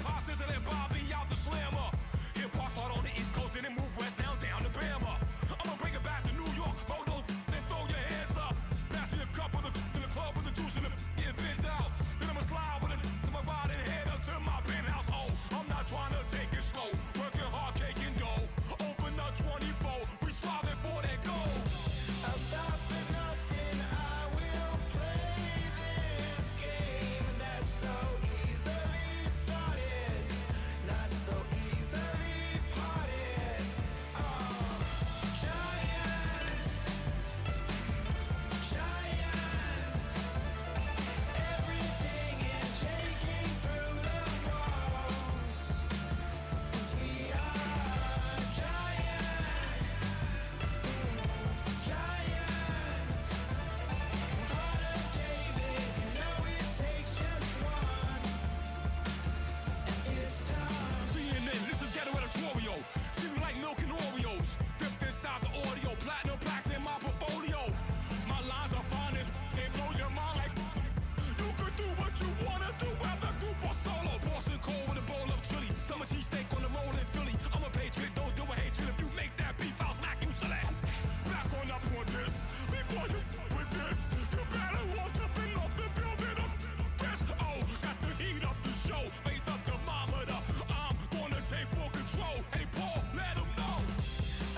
hop, Sizzle and Bobby out the slammer. Hip hop start on the East Coast and then move west down to Bama. I'ma bring it back to New York, roll those and throw your hands up. Pass me a cup of the in the club with the juice and the getting bent out. Then I'ma slide with it to my ride and head up to my penthouse. Oh, I'm not trying to take it slow, working hard, cake and dough. Open up 24, we striving for that goal. I'll stop at nothing, I will play this game that's so easily started, not so easily parted. Giants, everything is shaking through the walls, 'cause we are giants. Heart of David, you know it takes just one, and it's done. CNN, this is ghetto editorial. See me like milk and Oreos. Dipped inside the audio, platinum plaques in my portfolio. My lines are fine as they blow your mind like you could do what you wanna do, whether group or solo. Boston cold with a bowl of chili, summer cheesesteak on the roll in Philly. I'm a patriot, don't do a hatred. If you make that beef, I'll smack you silly. Back on up on this, before you with this, you better walk jumping off the building up. Yes, oh, got the heat up the show, face up the thermometer. I'm gonna take full control. Hey Paul, let him know.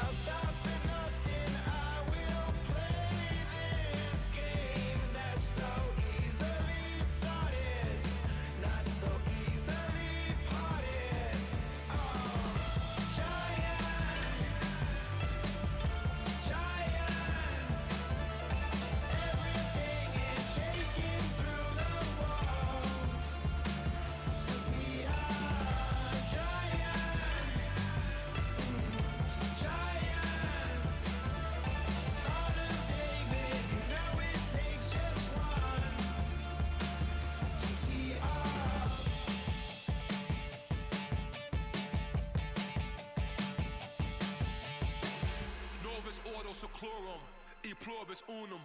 I'll stop at nothing, I will play this game that's so easily started, not so easily parted. Giants, everything is shaking through the walls, 'cause we are giants. Heart of David, you know it takes just one. GTR. Novus Ordo Seclorum, E pluribus unum.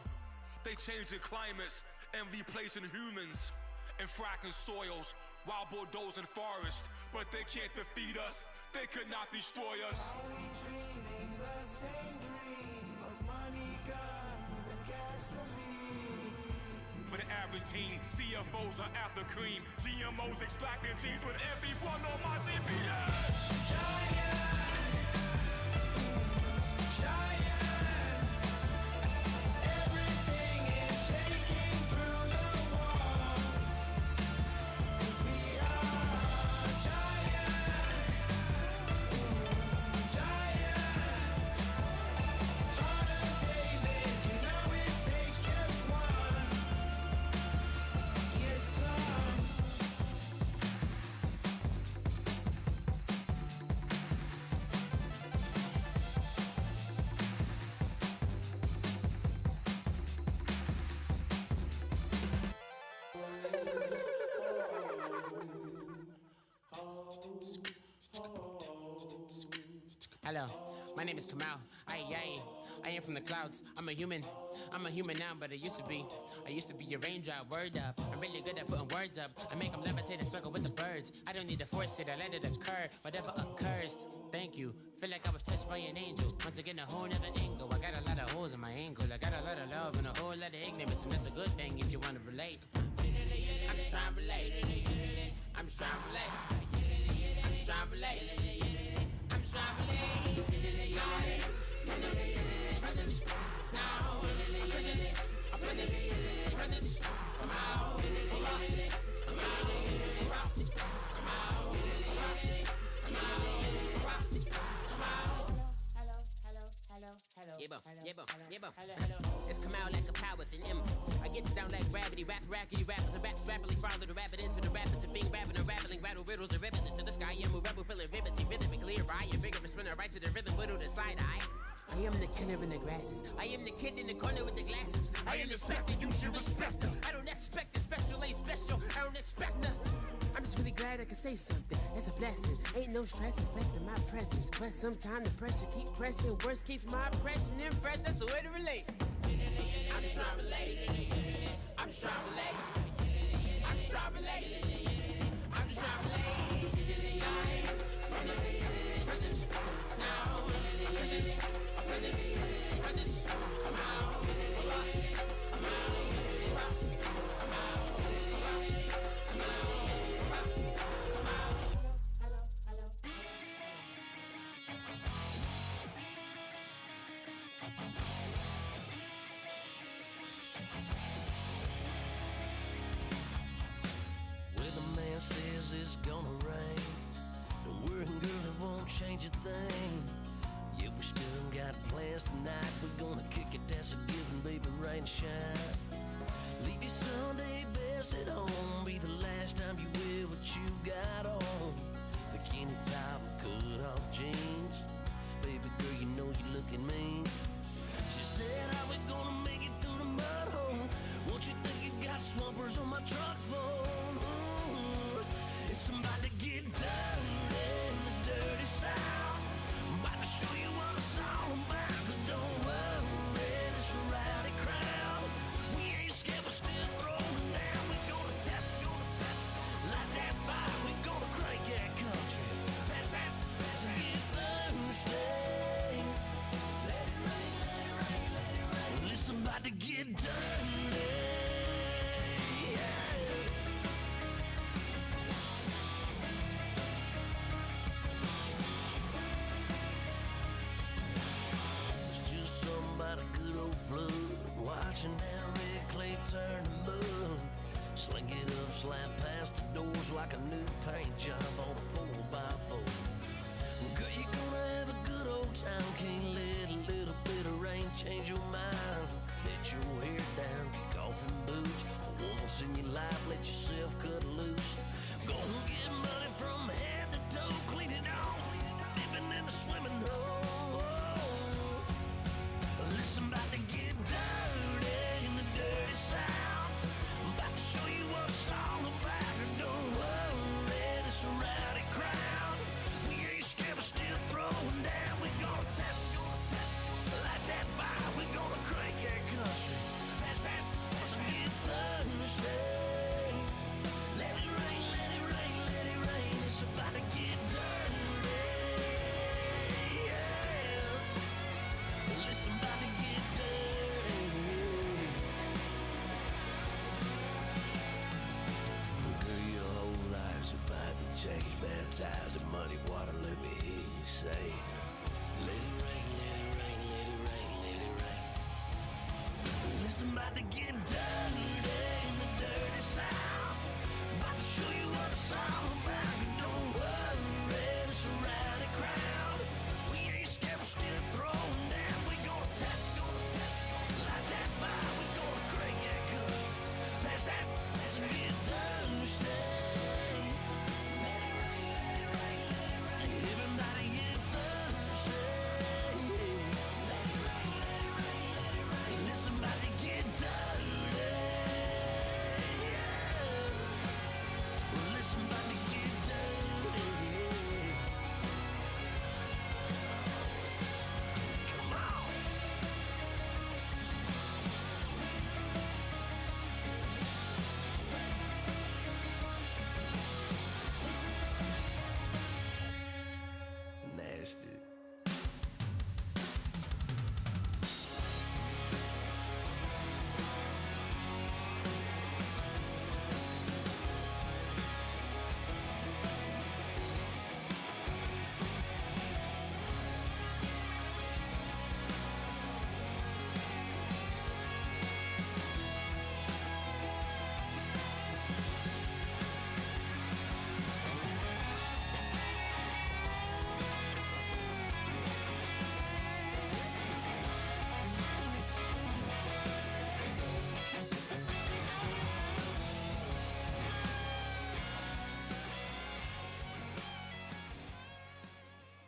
They changing climates and replacing humans and fracking soils while bulldozing forests. But they can't defeat us, they could not destroy us. Are we dreaming the same dream of money, guns, and gasoline? For the average team, CFOs are after cream. GMOs extracting genes with everyone on my TPS. Everything is shaking through the walls, 'cause we are giants. Heart of David, you know it takes just one. Yes, son. Hello, my name is Kamal. I am from the clouds. I'm a human now, but I used to be a raindrop, word up. I'm really good at putting words up. I make them levitate and circle with the birds. I don't need to force it, I let it occur. Whatever occurs, thank you. Feel like I was touched by an angel. Once again, a whole nother angle. I got a lot of holes in my angle. I got a lot of love and a whole lot of ignorance, and that's a good thing if you want to relate. I'm just trying to relate. I'm just trying to relate. I'm just trying to relate. I'm just trying to relate. From the presence, now, presence, come out, come out, come out. Hello. It's come out like a power within him. I get down like gravity, rackety rappers and raps rapidly follow the rabbit into the rabbit to being rapping and rattling, rattle riddles and rivets into the sky. I'm a rebel feeling rhythmically right and vigorous, spinning right to the rhythm, widow to side eye. I am the killer in the grasses. I am the kid in the corner with the glasses. I am the specter, you should respect her. I don't expect the special, ain't special. I don't expect nothing. I'm just really glad I can say something. It's a blessing. Ain't no stress affecting my presence. But sometimes the pressure keeps pressing. Worst keeps my impression impressed. That's the way to relate. I'm just trying to relate. I'm just trying to relate. I'm just trying to relate. I'm just trying to relate. Man says it's gonna rain. Don't worry, girl, it won't change a thing. Yeah, we still got plans tonight. We're gonna kick it, that's a given, baby, rain or shine. Leave your Sunday best at home. Be the last time you wear what you got on. Bikini top and cut off jeans. Baby girl, you know you looking mean. She said, how we gonna make it through the mud hole? Won't you think you got swampers on my truck phone? It's about to get dirty in the dirty South. I'm about to show you what it's all about. But don't worry, it's a rowdy crowd. We ain't scared, we're still throwing down. We gonna tap, light that fire. We gonna crank that country. Pass that, and get thirsty. Let it rain, let it rain, let it rain. Listen, about to get dirty. About a good old flood, watching that red clay turn to mud. Slink it up, slap past the doors like a new paint job on a 4x4. Girl, you're gonna have a good old time. Can't let a little bit of rain change your mind. Let your hair down, kick off in boots. Once in your life, let yourself cut loose. Go and get money from head to toe, clean it off, living in a swimming hole. Listen, about to get dirty in the dirty South. I'm about to show you what it's all about. And don't worry, it's a rowdy crowd. We ain't scared, we're still throwing down. We gonna tap, light that fire. We gonna crank that country. Pass that, and get thirsty. Let it rain, let it rain, let it rain. It's about to get dirty. Listen, about to get dirty. Girl, your whole life's about to change. Baptized in muddy water, let me hear you say, let it rain, let it rain, let it rain, let it rain. Listen, about to get dirty in the dirty South. About to show you what it's all about. Don't worry, it's a rowdy crowd. We ain't scared, we're still throwing down. We gonna tap, light that fire. We gonna crank that country. Pass that, let's get thirsty. Let it rain, let it rain, let it rain. Everybody get thirsty. Let it rain, let it rain, let it rain. Listen, about to get dirty. Listen, about to get dirty. Come on. Nasty.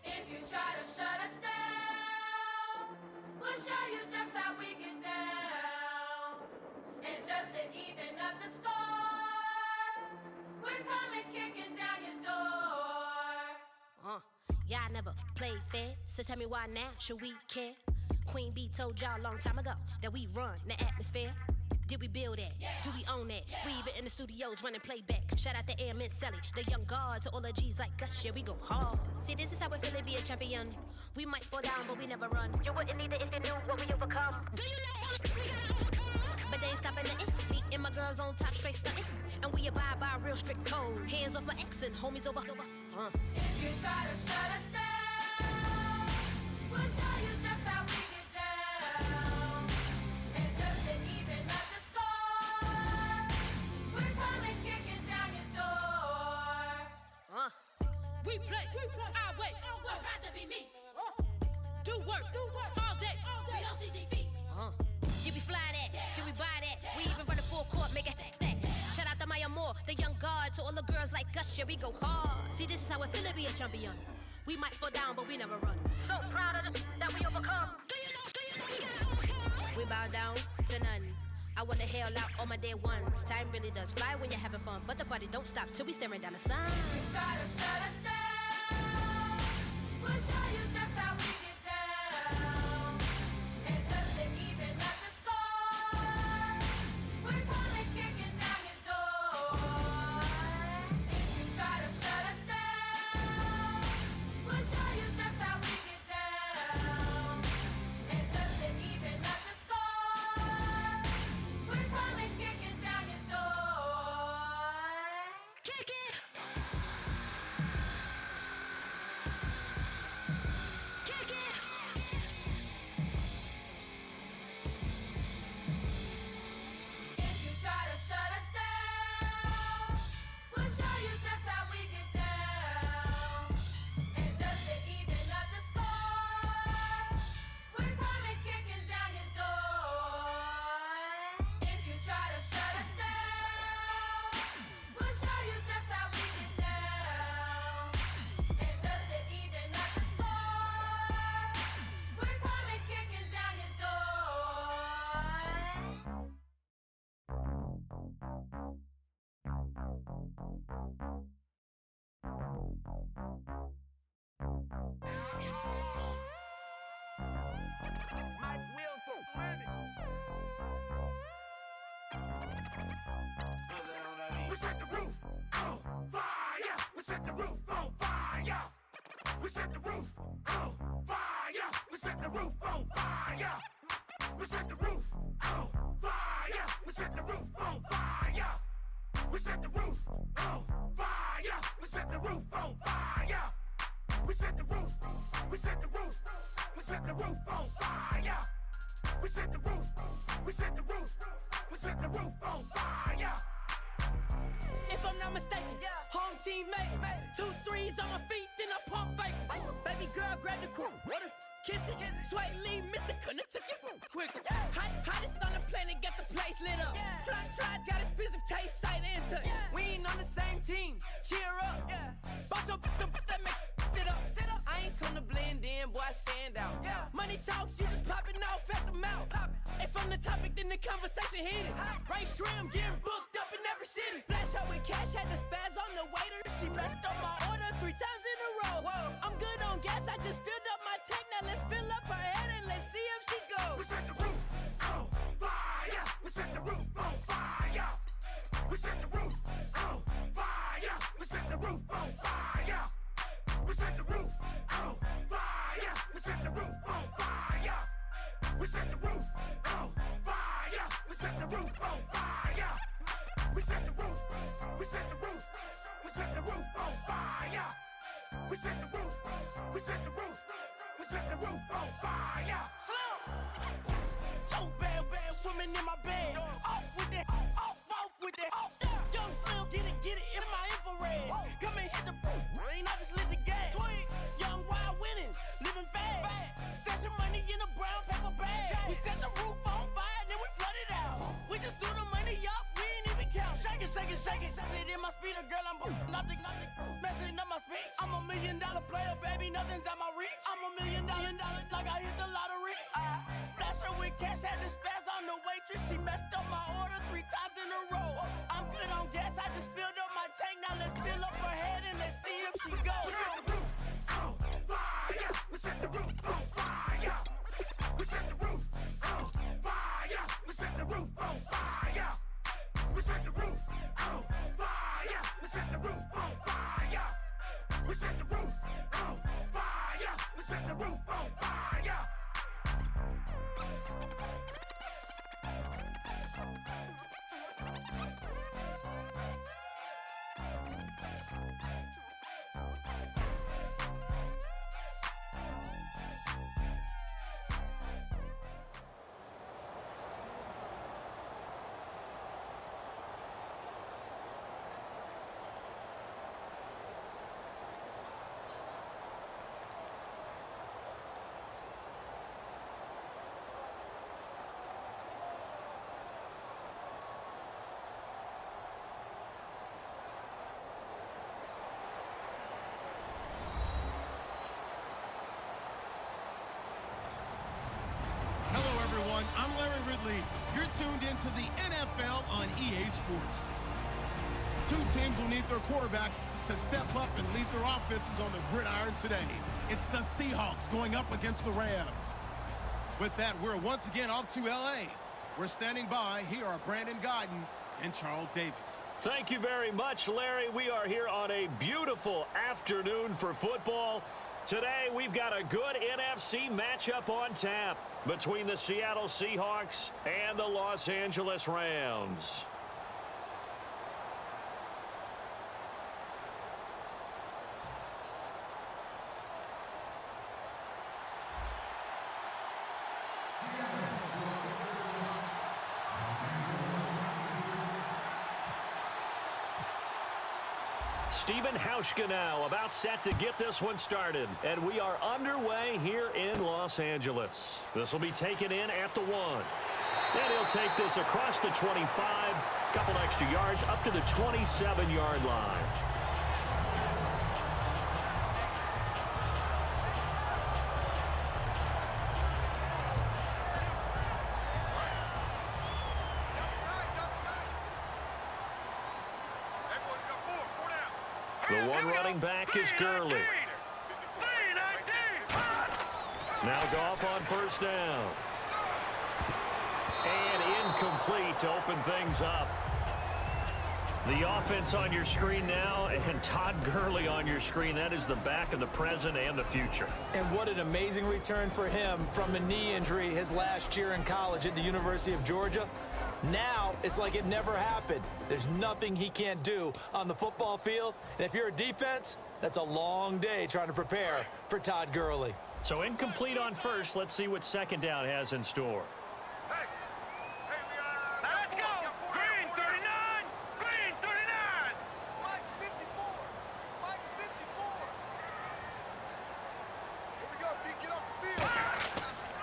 If you try to shut us down, we'll show you just how we get down. And just to even up the score, we're coming kicking down your door. Yeah, I never played fair, so tell me why now should we care? Queen B told y'all a long time ago that we run the atmosphere. Did we build that? Yeah. Do we own that? Yeah. We even in the studios running playback. Shout out to Airman Sally, the young guard to all the G's like us. Yeah, we go hard. See, this is how we feel to be a champion. We might fall down, but we never run. You wouldn't need it if you knew what we overcome. Do you know what we overcome? But they ain't stopping nothing. Me and my girls on top, straight stunting. And we abide by a real strict code. Hands off my ex and homies over. If you try to shut us down, The young god to all the girls like us, yeah, we go hard. See, this is how it feel to be a champion. We might fall down, but we never run. So proud of that we overcome. Do you know we gotta overcome? We bow down to none. I wanna hail out all my day ones. Time really does fly when you're having fun, but the party don't stop till we staring down the sun. You try to shut us down. We'll show you just how we get down. And just to even up the score, we're coming kicking down your door. If you try to shut us down, we'll show you just how we get down. And just to even up the score, we're coming kicking down your door. Kick it! Kick it! If you try to shut us down, we'll show you just how we get down. And just to even up the score, we're coming kicking down your door. If you try to shut us down, we'll show you just how we get down. And just to even up the score, we're coming kicking down your door. We set the roof on fire. We set the roof on fire. We set the roof on fire. We set the roof on fire. We set the roof on fire. We set the roof on fire. We set the roof on fire. We set the roof on fire. We set the roof. We set the roof. We set the roof on fire. We set the roof. We set the roof. We set the roof on fire. If I'm not mistaken, home team made it. 2 threes on my feet, then I pump fake. Baby girl, grab the crew. What if kiss it? Sweat leave, Mr. Couldn't took it quicker. Hottest on the planet, got the place lit up. Fly, got expensive taste, sight and touch. We ain't on the same team, cheer up. Boto, that make sit up. I ain't come to blend in, boy, I stand out. Money talks, you just popping off at the mouth. If I'm the topic, then the conversation hit it. Ray Shrimp getting booked up in every city. Splash out with cash, had the spaz on the waiter. She messed up my order 3 times in a row. I'm good on gas, I just filled up my tank. Now let's fill up her head and let's see if she goes. We set the roof on fire. We set the roof on fire. We set the roof on fire. We set the roof on fire. We set the roof on fire. We set the roof on fire. We set the roof on fire. We set the roof on fire. We set the roof. We set the roof. We set the roof on fire. We set the roof. We set the roof. We set the roof on fire. So bad, swimming in my bed. Off with that, off with that. Young Slim, get it in my infrared. Come and hit the rain, I just lit the gas. Young wild winning, living fast. Stashing money in a brown paper bag. We set the roof on fire, then we flood it out. We just threw the money up, we ain't even count. Shake it, shake it, shake it. It in my speeder, girl, I'm nothing, messing up my speech. I'm $1 million player, baby, nothing's at my reach. I'm $1 million, like I hit the lottery. Splash her with cash, had the spaz on the waitress. She messed up my order 3 times in a row. I'm good on gas, I just filled up my tank. Now let's fill up her head and let's see if she goes. We set the roof on fire. We set the roof on fire. We set the roof on fire. We set the roof on fire. We set the roof on fire. We set the roof on fire. We set the roof on fire. We set the roof on fire. Absolutely. You're tuned into the NFL on EA Sports. Two teams will need their quarterbacks to step up and lead their offenses on the gridiron today. It's the Seahawks going up against the Rams. With that, we're once again off to L.A. We're standing by. Here are Brandon Godden and Charles Davis. Thank you very much, Larry. We are here on a beautiful afternoon for football. Today, we've got a good NFC matchup on tap between the Seattle Seahawks and the Los Angeles Rams. Steven Hauschka now about set to get this one started. And we are underway here in Los Angeles. This will be taken in at the 1. And he'll take this across the 25, couple extra yards up to the 27-yard line. The one running back is Gurley. Now Goff on first down. And incomplete to open things up. The offense on your screen now, and Todd Gurley on your screen. That is the back of the present and the future. And what an amazing return for him from a knee injury his last year in college at the University of Georgia. Now, it's like it never happened. There's nothing he can't do on the football field. And if you're a defense, that's a long day trying to prepare for Todd Gurley. So incomplete on first. Let's see what second down has in store. Let's go! Green 39! Green 39! Mike's 54! Mike's 54! Here we go, T. Get off the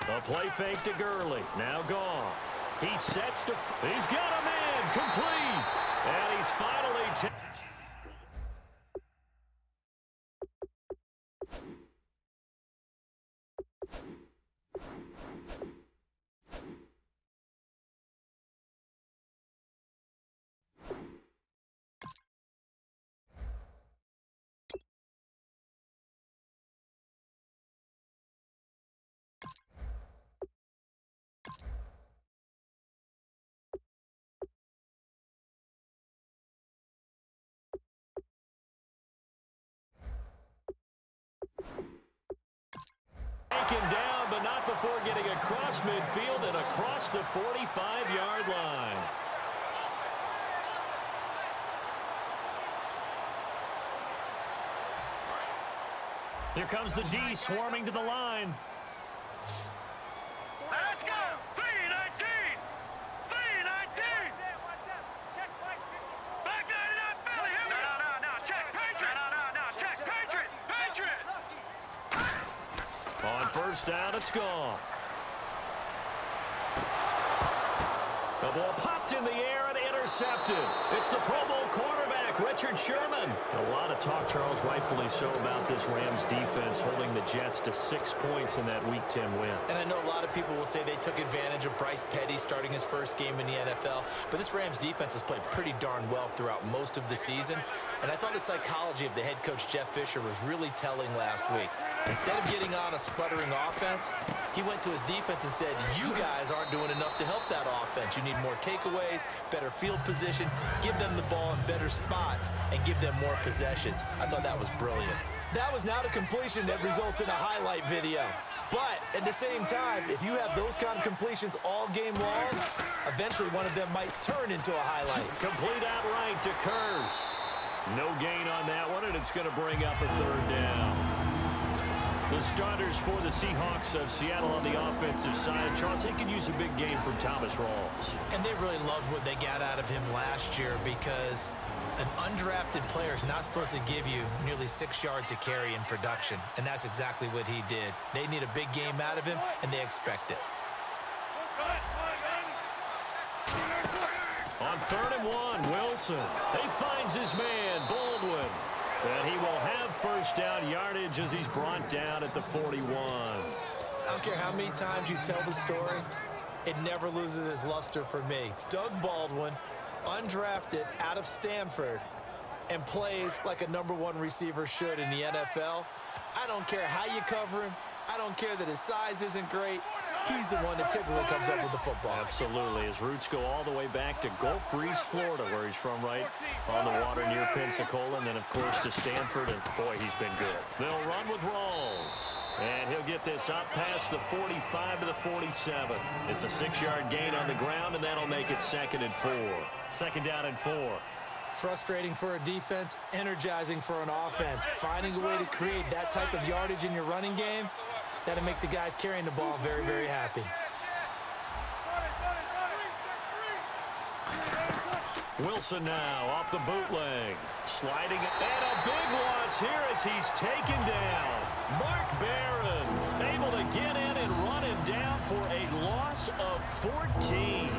field! A play fake to Gurley. Now Goff. He sets to... He's got him in. Complete. And he's finally... Taken down, but not before getting across midfield and across the 45-yard line. Here comes the D swarming to the line. Let's go! 319! 319! Back 99 Philly, hit me! No, check Patriot! No, check Patriot! Patriot! On first down, it's gone. The ball popped in the air and intercepted. It's the Pro Bowl quarterback, Richard Sherman. A lot of talk, Charles, rightfully so, about this Rams defense holding the Jets to 6 points in that Week 10 win. And I know a lot of people will say they took advantage of Bryce Petty starting his first game in the NFL, but this Rams defense has played pretty darn well throughout most of the season. And I thought the psychology of the head coach, Jeff Fisher, was really telling last week. Instead of getting on a sputtering offense, he went to his defense and said, you guys aren't doing enough to help that offense. You need more takeaways, better field position, give them the ball in better spots, and give them more possessions. I thought that was brilliant. That was not a completion that results in a highlight video. But at the same time, if you have those kind of completions all game long, eventually one of them might turn into a highlight. Complete outright to Kurz. No gain on that one, and it's going to bring up a third down. The starters for the Seahawks of Seattle on the offensive side. Charles, they could use a big game from Thomas Rawls. And they really loved what they got out of him last year, because an undrafted player is not supposed to give you nearly 6 yards a carry in production, and that's exactly what he did. They need a big game out of him, and they expect it. On 3rd and 1, Wilson. He finds his man, Baldwin. And he will have first down yardage as he's brought down at the 41. I don't care how many times you tell the story, it never loses its luster for me. Doug Baldwin, undrafted out of Stanford, and plays like a #1 receiver should in the NFL. I don't care how you cover him. I don't care that his size isn't great. He's the one that typically comes up with the football. Absolutely. His roots go all the way back to Gulf Breeze, Florida, where he's from, right on the water near Pensacola, and then, of course, to Stanford, and, boy, he's been good. They'll run with Rawls, and he'll get this up past the 45 to the 47. It's a 6-yard gain on the ground, and that'll make it 2nd and 4. 2nd down and 4. Frustrating for a defense, energizing for an offense. Finding a way to create that type of yardage in your running game, that'll make the guys carrying the ball very, very happy. Wilson now off the bootleg. Sliding, and a big loss here as he's taken down. Mark Barron able to get in and run him down for a loss of 14.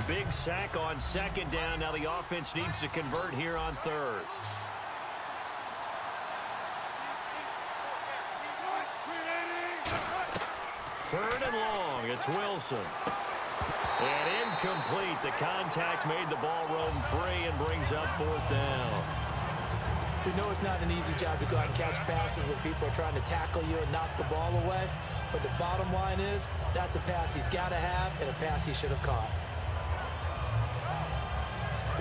Big sack on 2nd down. Now the offense needs to convert here on 3rd. Third and long. It's Wilson. And incomplete. The contact made the ball roam free and brings up 4th down. We know it's not an easy job to go out and catch passes when people are trying to tackle you and knock the ball away. But the bottom line is, that's a pass he's got to have and a pass he should have caught.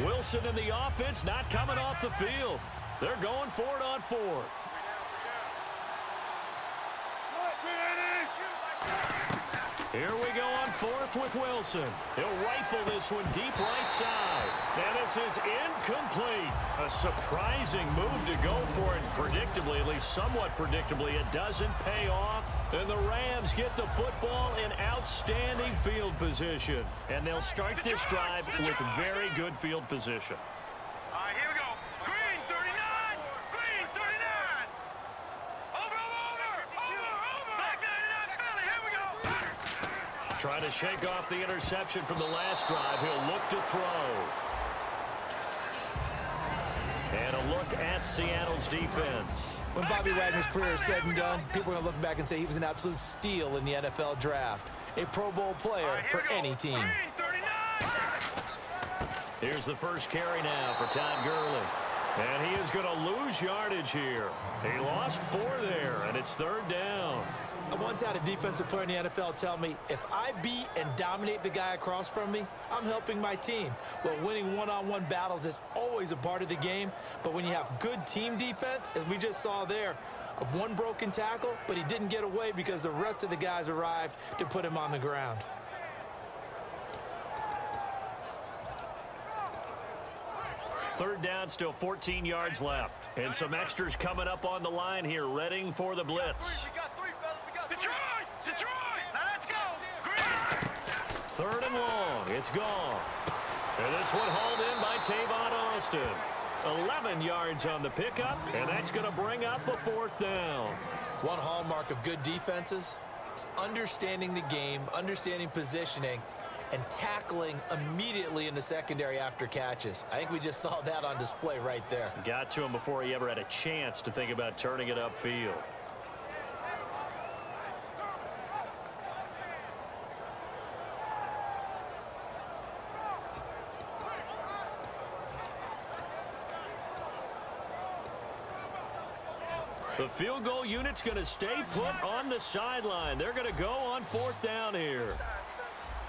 Wilson and the offense not coming off the field. They're going for it on 4th. Here we go on 4th with Wilson. He'll rifle this one deep right side. And this is incomplete. A surprising move to go for it. Predictably, at least somewhat predictably, it doesn't pay off. And the Rams get the football in outstanding field position. And they'll start this drive with very good field position. All right, here we go. Green 39. Green 39. Over. Back 99 Philly. Here we go. Trying to shake off the interception from the last drive. He'll look to throw. And a look at Seattle's defense. When Bobby Wagner's career is said and done, people are going to look back and say he was an absolute steal in the NFL draft. A Pro Bowl player for any team. Here's the first carry now for Todd Gurley. And he is going to lose yardage here. He lost 4 there, and it's 3rd down. I once had a defensive player in the NFL tell me, if I beat and dominate the guy across from me, I'm helping my team. Well, winning one-on-one battles is always a part of the game, but when you have good team defense, as we just saw there, one broken tackle, but he didn't get away because the rest of the guys arrived to put him on the ground. Third down, still 14 yards left. And some extras coming up on the line here, readying for the blitz. Detroit! Now let's go! Green! 3rd and long. It's gone. And this one hauled in by Tavon Austin. 11 yards on the pickup, and that's going to bring up a 4th down. One hallmark of good defenses is understanding the game, understanding positioning, and tackling immediately in the secondary after catches. I think we just saw that on display right there. Got to him before he ever had a chance to think about turning it upfield. The field goal unit's going to stay put on the sideline. They're going to go on 4th down here.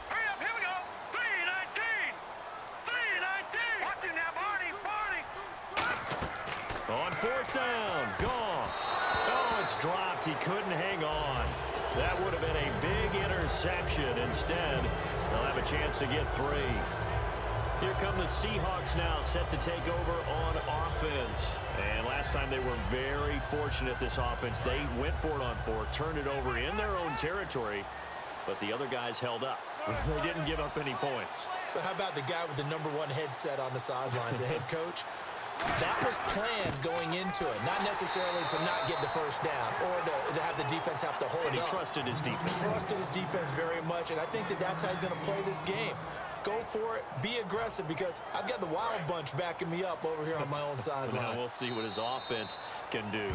Hurry up, here we go. 3-19. 3-19. Watch it now, Barney. On 4th down, Goff. Oh, it's dropped. He couldn't hang on. That would have been a big interception. Instead, they'll have a chance to get 3. Here come the Seahawks now, set to take over on offense. And last time they were very fortunate, this offense. They went for it on 4, turned it over in their own territory, but the other guys held up. They didn't give up any points. So how about the guy with the #1 headset on the sidelines, the head coach? That was planned going into it, not necessarily to not get the first down or to have the defense have to hold But he up. trusted his defense. Trusted his defense very much, and I think that's how he's going to play this game. go for it, be aggressive, because I've got the wild bunch backing me up over here on my own sideline. Now we'll see what his offense can do.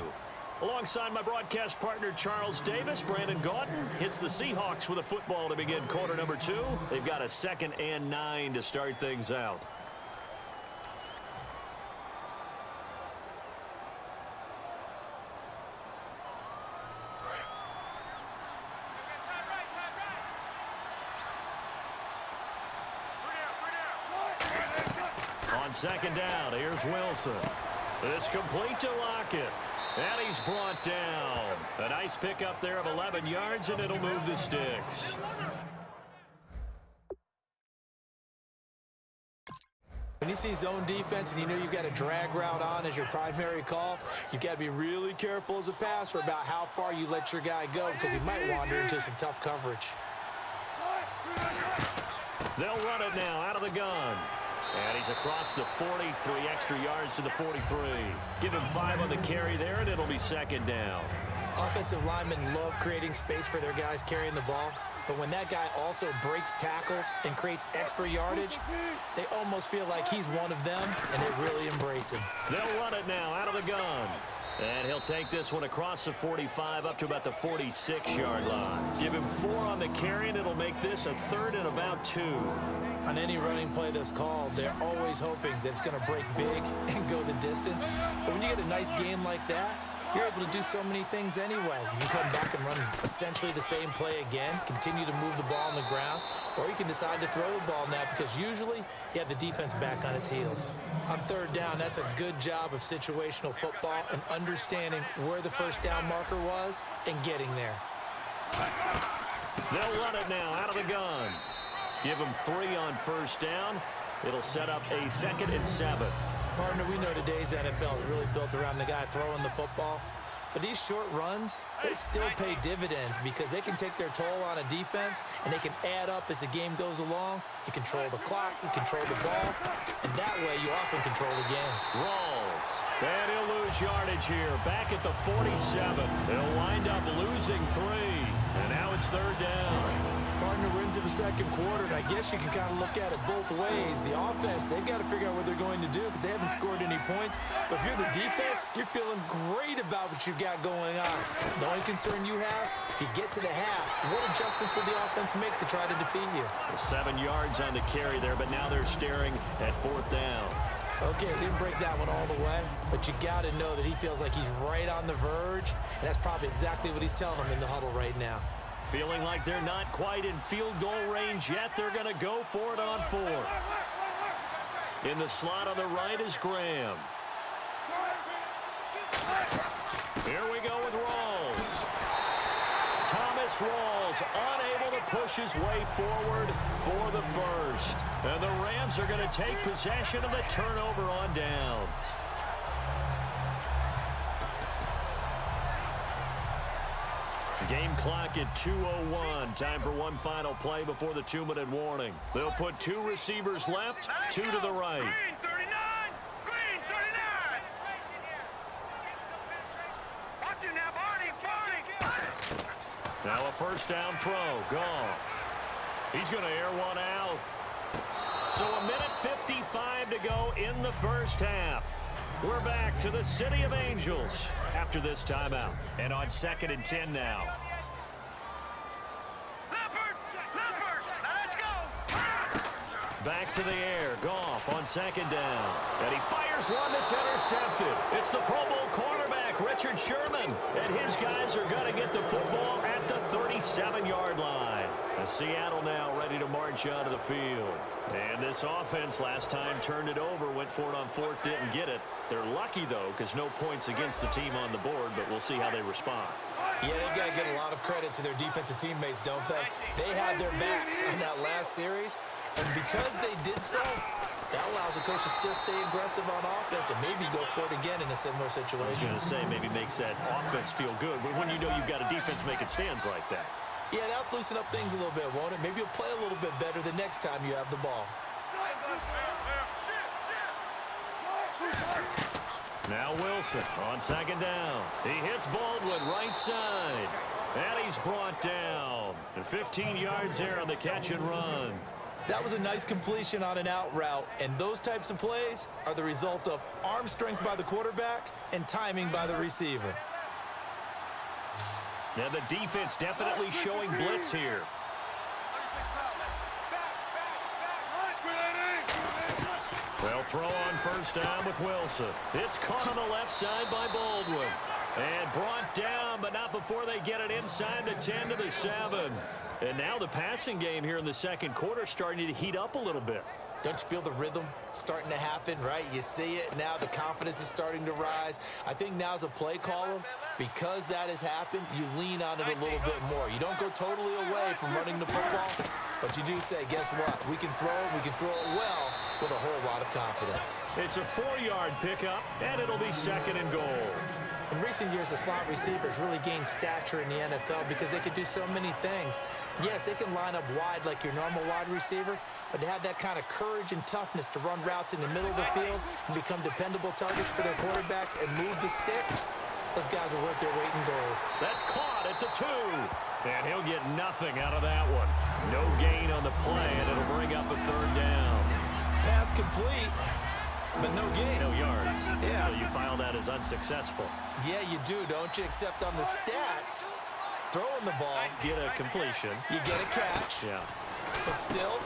Alongside my broadcast partner, Charles Davis, Brandon Gaudin hits the Seahawks with a football to begin quarter number 2. They've got a 2nd and 9 to start things out. On 2nd down, here's Wilson. It's complete to Lockett. And he's brought down. A nice pickup there of 11 yards, and it'll move the sticks. When you see zone defense and you know you've got a drag route on as your primary call, you've got to be really careful as a passer about how far you let your guy go, because he might wander into some tough coverage. They'll run it now out of the gun. And he's across the 40, 3 extra yards to the 43. Give him 5 on the carry there, and it'll be 2nd down. Offensive linemen love creating space for their guys carrying the ball, but when that guy also breaks tackles and creates extra yardage, they almost feel like he's one of them, and they really embrace him. They'll run it now out of the gun. And he'll take this one across the 45 up to about the 46-yard line. Give him 4 on the carry, and it'll make this a 3rd and about 2. On any running play that's called, they're always hoping that it's going to break big and go the distance. But when you get a nice game like that, you're able to do so many things anyway. You can come back and run essentially the same play again, continue to move the ball on the ground, or you can decide to throw the ball now, because usually you have the defense back on its heels. On 3rd down, that's a good job of situational football and understanding where the 1st down marker was and getting there. They'll run it now out of the gun. Give them 3 on 1st down. It'll set up a 2nd and 7. Partner, we know today's NFL is really built around the guy throwing the football. But these short runs, they still pay dividends, because they can take their toll on a defense, and they can add up as the game goes along. You control the clock, you control the ball, and that way you often control the game. Rolls. And he'll lose yardage here. Back at the 47. They'll wind up losing 3. And now it's 3rd down. Partner, we're into the 2nd quarter, and I guess you can kind of look at it both ways. The offense, they've got to figure out what they're going to do, because they haven't scored any points. But if you're the defense, you're feeling great about what you've got going on. The only concern you have, if you get to the half, what adjustments will the offense make to try to defeat you? 7 yards on the carry there, but now they're staring at 4th down. Okay, he didn't break that one all the way, but you got to know that he feels like he's right on the verge, and that's probably exactly what he's telling them in the huddle right now. Feeling like they're not quite in field goal range yet. They're going to go for it on 4th. In the slot on the right is Graham. Here we go with Rawls. Thomas Rawls unable to push his way forward for the 1st. And the Rams are going to take possession of the turnover on downs. Game clock at 2:01. Time for one final play before the 2-minute warning. They'll put 2 receivers left, 2 to the right. Green 39! Green 39! Watch it now, Barney! Now a 1st down throw. Goff. He's going to air one out. So a minute 55 to go in the 1st half. We're back to the City of Angels after this timeout. And on 2nd and 10 now. Let's go! Back to the air. Goff on 2nd down. And he fires one that's intercepted. It's the Pro Bowl cornerback, Richard Sherman. And his guys are going to get the football at the 37-yard line. And Seattle now ready to march out of the field. And this offense last time turned it over, went for it on 4th, didn't get it. They're lucky, though, because no points against the team on the board, but we'll see how they respond. Yeah, they've got to give a lot of credit to their defensive teammates, don't they? They had their backs on that last series, and because they did so, that allows the coach to still stay aggressive on offense and maybe go for it again in a similar situation. I was going to say, maybe makes that offense feel good, but when you know you've got a defense making stands like that. Yeah, that'll loosen up things a little bit, won't it? Maybe you'll play a little bit better the next time you have the ball. Now Wilson on 2nd down. He hits Baldwin right side. And he's brought down. And 15 yards there on the catch and run. That was a nice completion on an out route, and those types of plays are the result of arm strength by the quarterback and timing by the receiver. Now the defense definitely showing blitz here. They'll throw on first down with Wilson. It's caught on the left side by Baldwin. And brought down, but not before they get it inside the 10 to the 7. And now the passing game here in the second quarter starting to heat up a little bit. Don't you feel the rhythm starting to happen, right? You see it now, the confidence is starting to rise. I think now as a play caller, because that has happened, you lean on it a little bit more. You don't go totally away from running the football, but you do say, guess what? We can throw it well with a whole lot of confidence. It's a 4-yard pickup, and it'll be second and goal. In recent years, the slot receivers really gained stature in the NFL because they could do so many things. Yes, they can line up wide like your normal wide receiver, but to have that kind of courage and toughness to run routes in the middle of the field and become dependable targets for their quarterbacks and move the sticks, those guys are worth their weight in gold. That's caught at the 2. And he'll get nothing out of that one. No gain on the play, and it'll bring up a third down. Pass complete, but no gain. No yards. Yeah. So you file that as unsuccessful. Yeah, you do, don't you? Except on the stats, throwing the ball, Get a completion. you get a catch, Yeah. but still,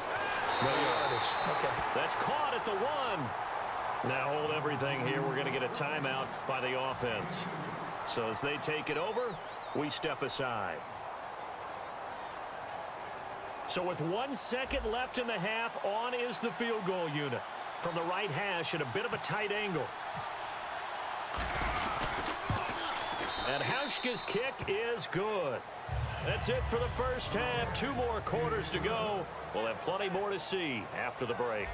No yards. Okay. That's caught at the 1. Now hold everything here. We're going to get a timeout by the offense. So as they take it over, we step aside. So with 1 second left in the half, on is the field goal unit. From the right hash at a bit of a tight angle. And Hauschka's kick is good. That's it for the first half. 2 more quarters to go. We'll have plenty more to see after the break.